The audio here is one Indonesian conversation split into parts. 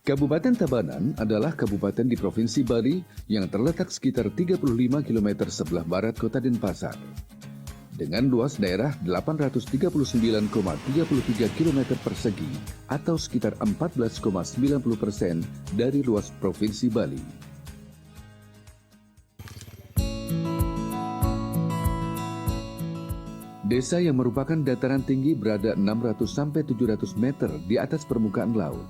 Kabupaten Tabanan adalah kabupaten di Provinsi Bali yang terletak sekitar 35 km sebelah barat kota Denpasar. Dengan luas daerah 839,33 km persegi atau sekitar 14,90% dari luas Provinsi Bali. Desa yang merupakan dataran tinggi berada 600-700 meter di atas permukaan laut.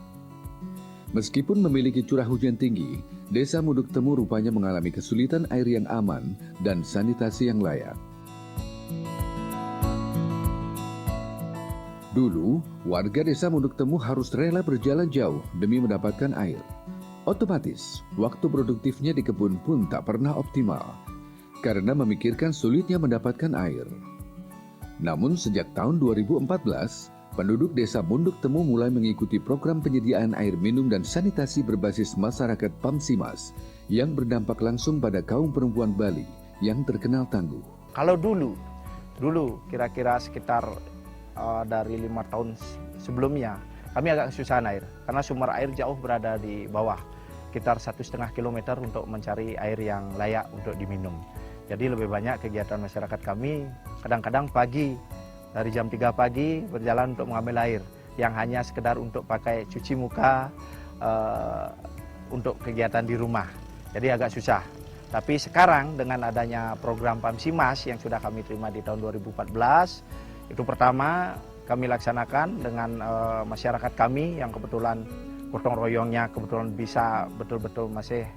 Meskipun memiliki curah hujan tinggi, Desa Munduk Temu rupanya mengalami kesulitan air yang aman dan sanitasi yang layak. Dulu, warga Desa Munduk Temu harus rela berjalan jauh demi mendapatkan air. Otomatis, waktu produktifnya di kebun pun tak pernah optimal, karena memikirkan sulitnya mendapatkan air. Namun sejak tahun 2014, penduduk Desa Munduk Temu mulai mengikuti program penyediaan air minum dan sanitasi berbasis masyarakat PAMSIMAS yang berdampak langsung pada kaum perempuan Bali yang terkenal tangguh. Kalau dulu kira-kira sekitar dari 5 tahun sebelumnya, kami agak kesusahan air karena sumber air jauh berada di bawah, sekitar 1,5 km untuk mencari air yang layak untuk diminum. Jadi lebih banyak kegiatan masyarakat kami kadang-kadang pagi dari jam 3 pagi berjalan untuk mengambil air yang hanya sekedar untuk pakai cuci muka, untuk kegiatan di rumah. Jadi agak susah. Tapi sekarang dengan adanya program PAMSIMAS yang sudah kami terima di tahun 2014, itu pertama kami laksanakan dengan masyarakat kami yang kebetulan gotong royongnya kebetulan bisa betul-betul masih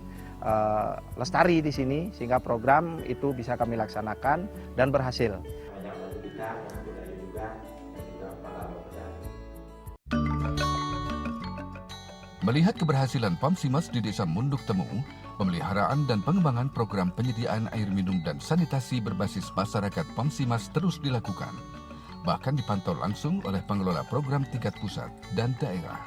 lestari di sini, sehingga program itu bisa kami laksanakan dan berhasil. Melihat keberhasilan PAMSIMAS di Desa Munduk Temu, pemeliharaan dan pengembangan program penyediaan air minum dan sanitasi berbasis masyarakat PAMSIMAS terus dilakukan, bahkan dipantau langsung oleh pengelola program tingkat pusat dan daerah.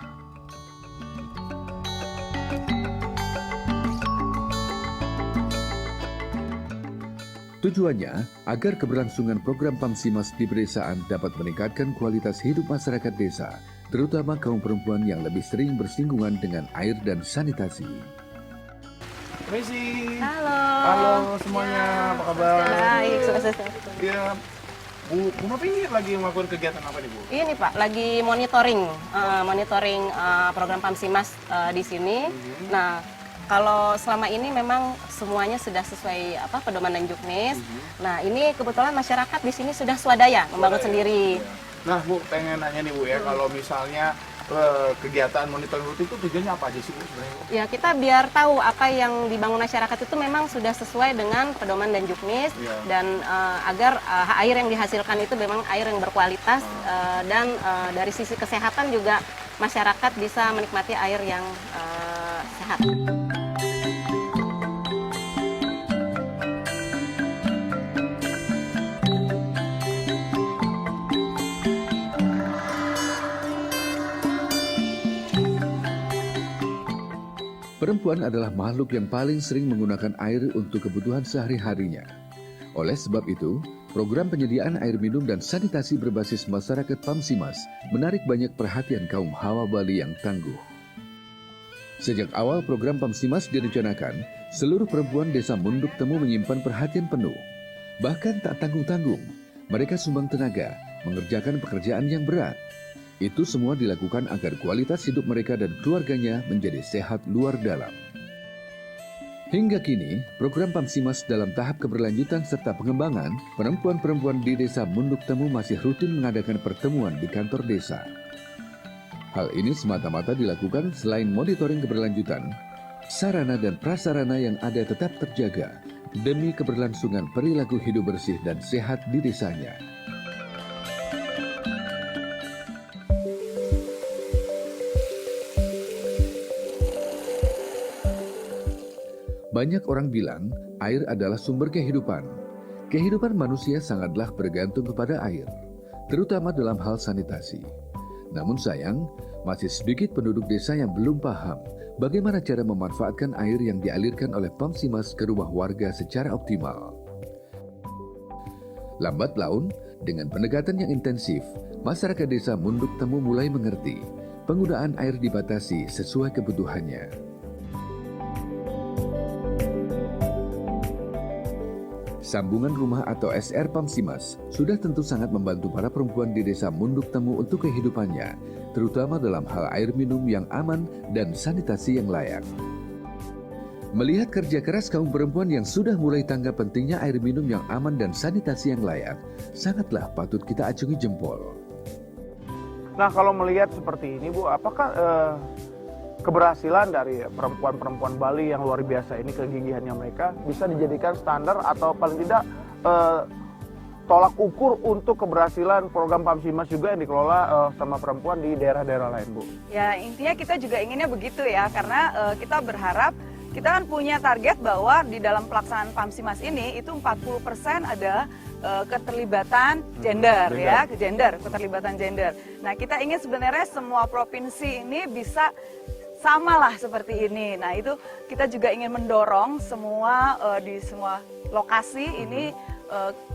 Tujuannya agar keberlangsungan program PAMSIMAS di pedesaan dapat meningkatkan kualitas hidup masyarakat desa, terutama kaum perempuan yang lebih sering bersinggungan dengan air dan sanitasi. Messi. Halo Semuanya, apa kabar? Baik, sukses. Ya, Bu Novi lagi melakukan kegiatan apa nih Bu? Ini Pak, lagi monitoring program PAMSIMAS di sini. Nah, kalau selama ini memang semuanya sudah sesuai pedoman dan juknis. Nah, ini kebetulan masyarakat di sini sudah swadaya membangun sendiri. Nah Bu, pengen nanya nih Bu ya, kalau misalnya kegiatan monitoring rutin itu tujuannya apa aja sih Bu sebenarnya? Ya, kita biar tahu apa yang dibangun masyarakat itu memang sudah sesuai dengan pedoman dan juknis, dan agar air yang dihasilkan itu memang air yang berkualitas, dan dari sisi kesehatan juga masyarakat bisa menikmati air yang sehat. Perempuan adalah makhluk yang paling sering menggunakan air untuk kebutuhan sehari-harinya. Oleh sebab itu, program penyediaan air minum dan sanitasi berbasis masyarakat PAMSIMAS menarik banyak perhatian kaum hawa Bali yang tangguh. Sejak awal program PAMSIMAS direncanakan, seluruh perempuan Desa Munduk Temu menyimpan perhatian penuh. Bahkan tak tanggung-tanggung, mereka sumbang tenaga, mengerjakan pekerjaan yang berat. Itu semua dilakukan agar kualitas hidup mereka dan keluarganya menjadi sehat luar dalam. Hingga kini, program PAMSIMAS dalam tahap keberlanjutan serta pengembangan, perempuan-perempuan di Desa Munduk Temu masih rutin mengadakan pertemuan di kantor desa. Hal ini semata-mata dilakukan selain monitoring keberlanjutan, sarana dan prasarana yang ada tetap terjaga demi keberlangsungan perilaku hidup bersih dan sehat di desanya. Banyak orang bilang air adalah sumber kehidupan. Kehidupan manusia sangatlah bergantung kepada air, terutama dalam hal sanitasi. Namun sayang, masih sedikit penduduk desa yang belum paham bagaimana cara memanfaatkan air yang dialirkan oleh PAMSIMAS ke rumah warga secara optimal. Lambat laun, dengan pendekatan yang intensif, masyarakat Desa Munduk Temu mulai mengerti penggunaan air dibatasi sesuai kebutuhannya. Sambungan rumah atau SR Pamsimas sudah tentu sangat membantu para perempuan di desa Munduk Temu untuk kehidupannya, terutama dalam hal air minum yang aman dan sanitasi yang layak. Melihat kerja keras kaum perempuan yang sudah mulai tanggap pentingnya air minum yang aman dan sanitasi yang layak, sangatlah patut kita acungi jempol. Nah, kalau melihat seperti ini, Bu, apakah keberhasilan dari perempuan-perempuan Bali yang luar biasa ini, kegigihannya mereka bisa dijadikan standar atau paling tidak tolak ukur untuk keberhasilan program Pamsimas juga yang dikelola sama perempuan di daerah-daerah lain, Bu? Ya, intinya kita juga inginnya begitu ya, karena kita berharap, kita kan punya target bahwa di dalam pelaksanaan Pamsimas ini itu 40% ada keterlibatan gender, ya, keterlibatan gender. Nah, kita ingin sebenarnya semua provinsi ini bisa sama lah seperti ini. Nah, itu kita juga ingin mendorong semua di semua lokasi ini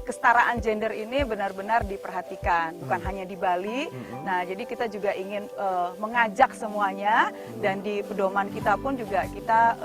kesetaraan gender ini benar-benar diperhatikan, bukan hanya di Bali. Nah, jadi kita juga ingin mengajak semuanya, dan di pedoman kita pun juga kita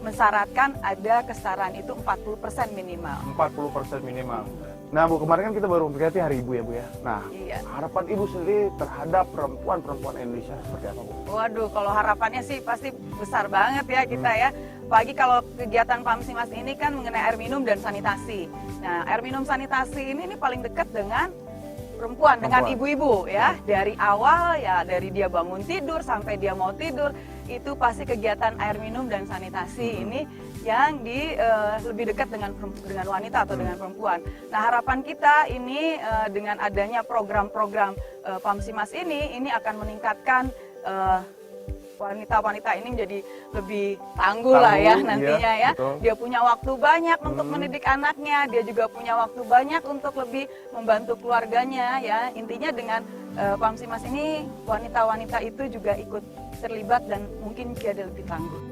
mensyaratkan ada kesetaraan itu 40% minimal. 40% minimal. Nah, Bu, kemarin kan kita baru memperingati Hari Ibu ya, Bu ya. Nah, Iya. harapan Ibu sendiri terhadap perempuan-perempuan Indonesia seperti apa, Bu? Waduh, kalau harapannya sih pasti besar banget ya kita ya. Apalagi kalau kegiatan Pamsimas ini kan mengenai air minum dan sanitasi. Nah, air minum sanitasi ini paling dekat dengan perempuan, dengan ibu-ibu ya. Dari awal ya, dari dia bangun tidur sampai dia mau tidur, itu pasti kegiatan air minum dan sanitasi ini yang lebih dekat dengan wanita atau dengan perempuan. Nah, harapan kita ini dengan adanya program-program Pamsimas ini akan meningkatkan wanita-wanita ini menjadi lebih tangguh lah ya nantinya ya. Betul. Dia punya waktu banyak untuk mendidik anaknya, dia juga punya waktu banyak untuk lebih membantu keluarganya ya. Intinya dengan Pamsimas ini wanita-wanita itu juga ikut terlibat dan mungkin jadi lebih tangguh.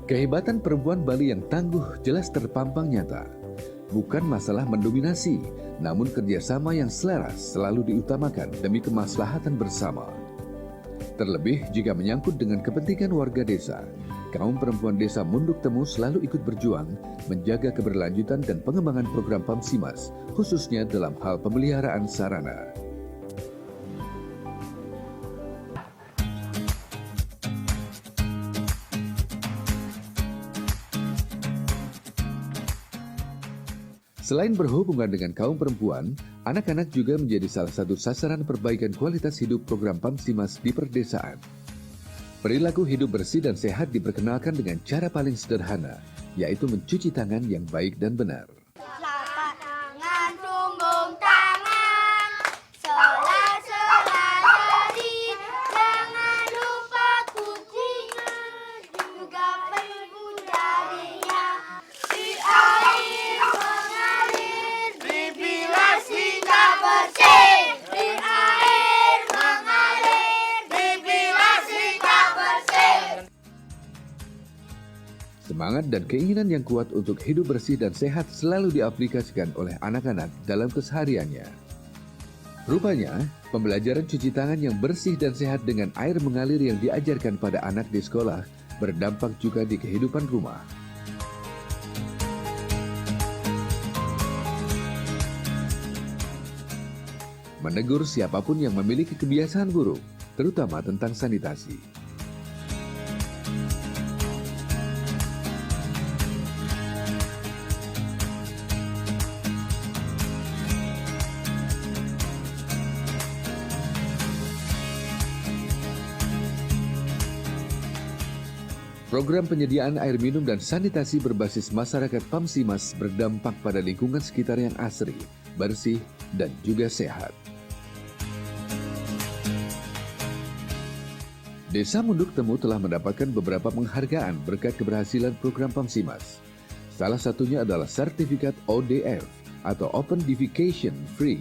Kehebatan perempuan Bali yang tangguh jelas terpampang nyata. Bukan masalah mendominasi, namun kerjasama yang selaras selalu diutamakan demi kemaslahatan bersama. Terlebih jika menyangkut dengan kepentingan warga desa, kaum perempuan desa Munduk Temu selalu ikut berjuang menjaga keberlanjutan dan pengembangan program Pamsimas, khususnya dalam hal pemeliharaan sarana. Selain berhubungan dengan kaum perempuan, anak-anak juga menjadi salah satu sasaran perbaikan kualitas hidup program Pamsimas di perdesaan. Perilaku hidup bersih dan sehat diperkenalkan dengan cara paling sederhana, yaitu mencuci tangan yang baik dan benar. Telapak tangan, punggung tangan, sela-sela jari, jangan lupa kucingan, juga perlu jarinya. Di air mengalir, dibilas hingga bersih. Di air mengalir, dibilas hingga bersih. Semangat dan keinginan yang kuat untuk hidup bersih dan sehat selalu diaplikasikan oleh anak-anak dalam kesehariannya. Rupanya, pembelajaran cuci tangan yang bersih dan sehat dengan air mengalir yang diajarkan pada anak di sekolah berdampak juga di kehidupan rumah. Menegur siapapun yang memiliki kebiasaan buruk, terutama tentang sanitasi. Program penyediaan air minum dan sanitasi berbasis masyarakat Pamsimas berdampak pada lingkungan sekitar yang asri, bersih, dan juga sehat. Desa Munduk Temu telah mendapatkan beberapa penghargaan berkat keberhasilan program Pamsimas. Salah satunya adalah sertifikat ODF atau Open Defecation Free.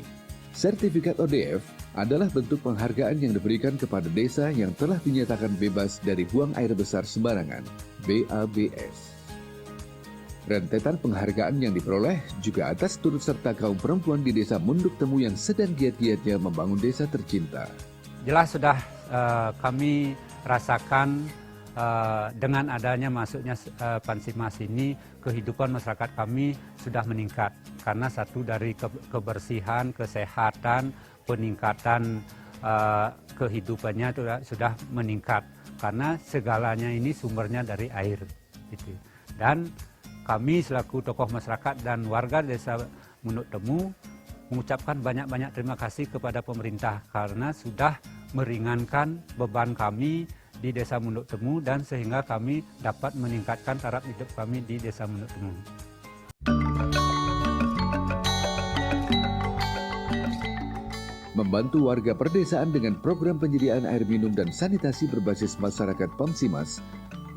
Sertifikat ODF adalah bentuk penghargaan yang diberikan kepada desa yang telah dinyatakan bebas dari buang air besar sembarangan, BABS. Rentetan penghargaan yang diperoleh juga atas turut serta kaum perempuan di Desa Munduk Temu yang sedang giat-giatnya membangun desa tercinta. Jelas sudah kami rasakan dengan adanya masuknya Pansimas ini, kehidupan masyarakat kami sudah meningkat. Karena satu dari kebersihan, kesehatan, peningkatan kehidupannya sudah meningkat. Karena segalanya ini sumbernya dari air. Gitu. Dan kami selaku tokoh masyarakat dan warga Desa Munduk Temu mengucapkan banyak-banyak terima kasih kepada pemerintah karena sudah meringankan beban kami di Desa Munduk Temu dan sehingga kami dapat meningkatkan taraf hidup kami di Desa Munduk Temu. Membantu warga perdesaan dengan program penyediaan air minum dan sanitasi berbasis masyarakat Pamsimas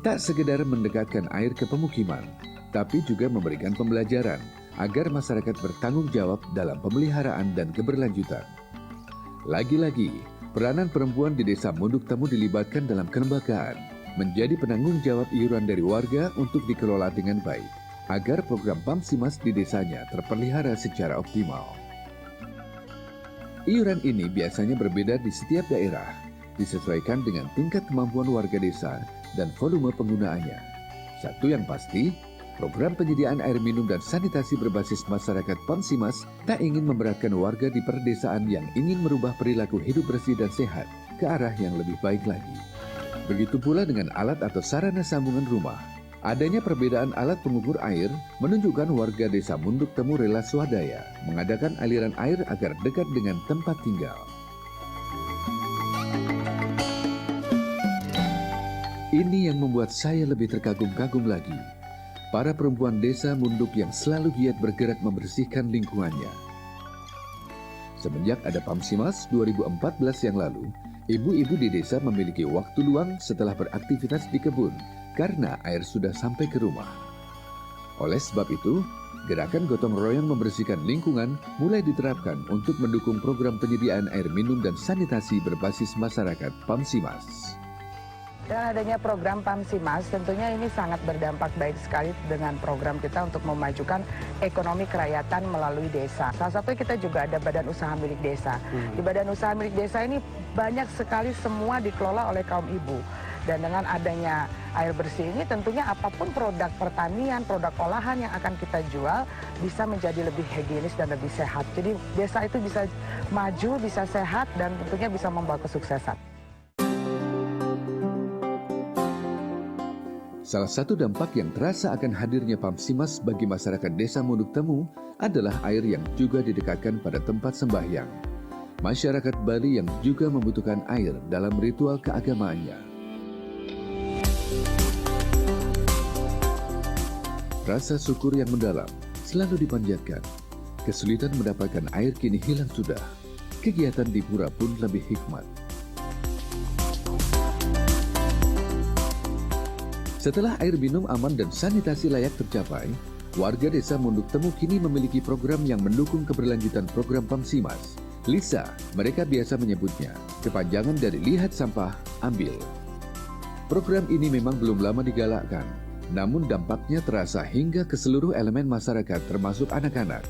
tak sekedar mendekatkan air ke pemukiman, tapi juga memberikan pembelajaran agar masyarakat bertanggung jawab dalam pemeliharaan dan keberlanjutan. Lagi-lagi, peranan perempuan di Desa Munduk Temu dilibatkan dalam kelembagaan, menjadi penanggung jawab iuran dari warga untuk dikelola dengan baik, agar program Pamsimas di desanya terpelihara secara optimal. Iuran ini biasanya berbeda di setiap daerah, disesuaikan dengan tingkat kemampuan warga desa dan volume penggunaannya. Satu yang pasti, program penyediaan air minum dan sanitasi berbasis masyarakat Pamsimas tak ingin memberatkan warga di perdesaan yang ingin merubah perilaku hidup bersih dan sehat ke arah yang lebih baik lagi. Begitu pula dengan alat atau sarana sambungan rumah. Adanya perbedaan alat pengukur air menunjukkan warga Desa Munduk Temu rela swadaya mengadakan aliran air agar dekat dengan tempat tinggal. Ini yang membuat saya lebih terkagum-kagum lagi. Para perempuan Desa Munduk yang selalu giat bergerak membersihkan lingkungannya. Semenjak ada Pamsimas 2014 yang lalu, ibu-ibu di desa memiliki waktu luang setelah beraktivitas di kebun karena air sudah sampai ke rumah. Oleh sebab itu, gerakan gotong royong membersihkan lingkungan mulai diterapkan untuk mendukung program penyediaan air minum dan sanitasi berbasis masyarakat Pamsimas. Dengan adanya program Pamsimas, tentunya ini sangat berdampak baik sekali dengan program kita untuk memajukan ekonomi kerakyatan melalui desa. Salah satunya kita juga ada badan usaha milik desa. Di badan usaha milik desa ini banyak sekali semua dikelola oleh kaum ibu. Dan dengan adanya air bersih ini tentunya apapun produk pertanian, produk olahan yang akan kita jual bisa menjadi lebih higienis dan lebih sehat. Jadi desa itu bisa maju, bisa sehat, dan tentunya bisa membawa kesuksesan. Salah satu dampak yang terasa akan hadirnya Pamsimas bagi masyarakat Desa Munduk Temu adalah air yang juga didekatkan pada tempat sembahyang. Masyarakat Bali yang juga membutuhkan air dalam ritual keagamaannya. Rasa syukur yang mendalam selalu dipanjatkan. Kesulitan mendapatkan air kini hilang sudah. Kegiatan di pura pun lebih hikmat. Setelah air minum aman dan sanitasi layak tercapai, warga Desa Munduk Temu kini memiliki program yang mendukung keberlanjutan program Pamsimas. LISA, mereka biasa menyebutnya, kepanjangan dari Lihat Sampah, Ambil. Program ini memang belum lama digalakkan, namun dampaknya terasa hingga ke seluruh elemen masyarakat termasuk anak-anak.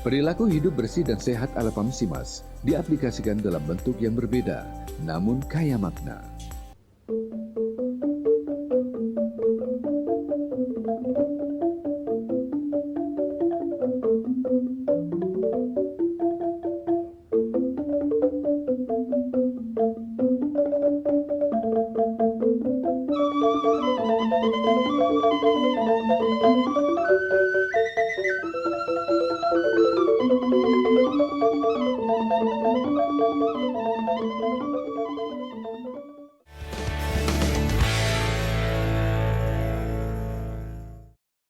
Perilaku hidup bersih dan sehat ala Pamsimas diaplikasikan dalam bentuk yang berbeda, namun kaya makna.